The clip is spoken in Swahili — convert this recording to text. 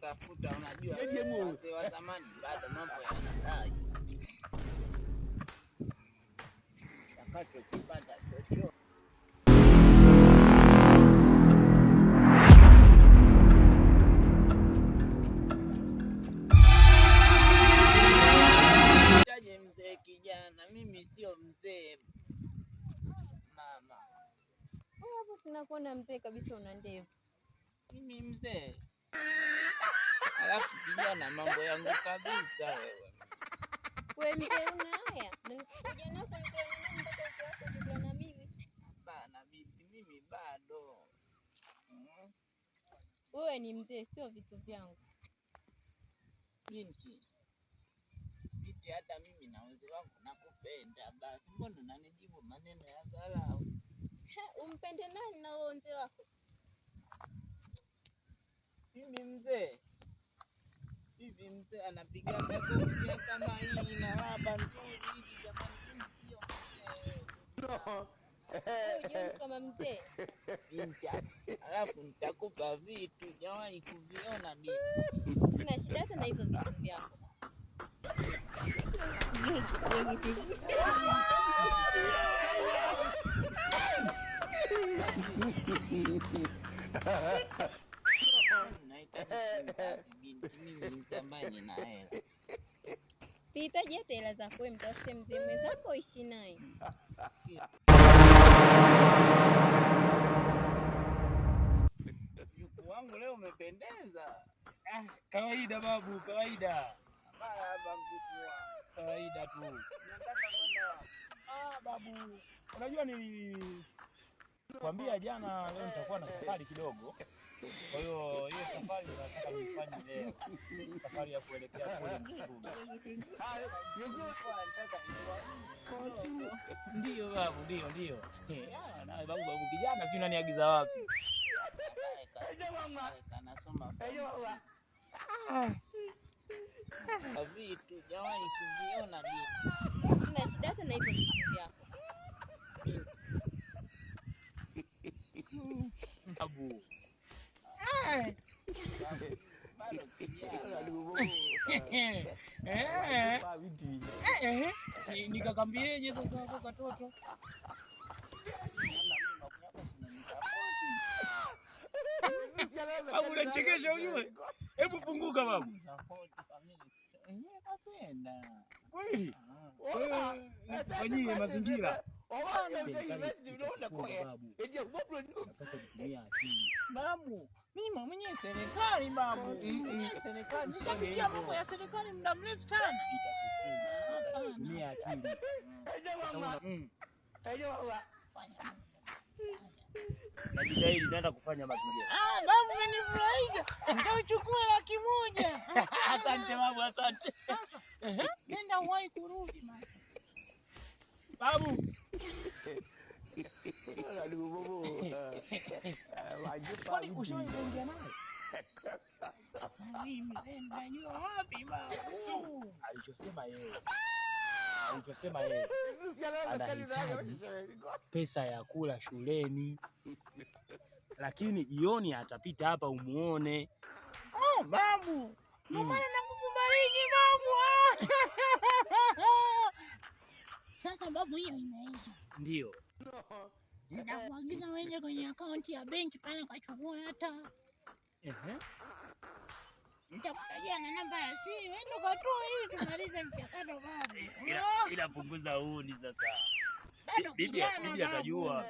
kutafuta, unajua wazee wa zamani bado mambo yanadai. Takachokipata chochote mzee kijana, mimi sio mzee mama. Hapo tunakuona mzee kabisa, una ndevu. Mimi mzee? Alafu kijana, mambo yangu kabisa wewe. Wewe mzee una haya? Kijana wako alikuwa mpaka uko hapo na mimi. Hapana bibi, mimi bado. Wewe ni mzee, sio vitu vyangu. Binti, hata mimi na wazee wangu nakupenda, basi mbona unanijibu maneno ya dharau? Umpende nani na wewe mzee wako? Mimi mzee? Hivi mzee anapiga kofia kama hii na raba nzuri hivi jamani, sio mzee. Wewe kama mzee. Binti, alafu nitakupa vitu jawahi kuviona binti. Sina shida hata na hivyo vitu vyako. Sihitaji hata hela zako, wewe mtafute mzee mwenzako uishi naye. Mjukuu wangu leo umependeza. Kawaida babu, kawaida. Marahaba mjukuu wangu. Kawaida tu. Nataka kwenda. Babu, unajua nilikwambia jana leo nitakuwa na safari kidogo. Kwa hiyo safari nataka nifanye leo. Safari ya kuelekea kule msituni. Ndio babu, ndio. Na babu kijana sijui unaniagiza wapi? Kanasoma. Vitu jawahi kuviona nini? Sina shida hata na hivyo vitu vyako. Babu. Nikakambieje sasa hapo katoto? Babu unachekesha ujue. Hebu funguka babu. Kweli? Fanyie mazingira. Babu, mimi mwenyewe serikali babu. Serikali. Nitafikia mambo ya serikali muda mrefu sana. Itatumia akili. Sasa najitahidi naenda kufanya mazingira. Babu umenifurahisha. Nitachukua 100,000. Asante babu, asante. Sasa nenda uwahi kurudi mama. Babu. Kwani ushawahi kuongea naye? Mimi najua wapi babu. Alichosema yeye anahitaji pesa ya kula shuleni, lakini jioni atapita hapa umuone. Babu, ndio maana nakukubariki babu. Sasa babu, hiyo inaisha. Ndio. Nitakuagiza uende kwenye akaunti ya benki pale ukachukue hata. Nitakutajia na namba ya simu, wewe ukatoa ili tumalize mchakato babu. Ila punguza huni sasa. Bado Bibi atajua.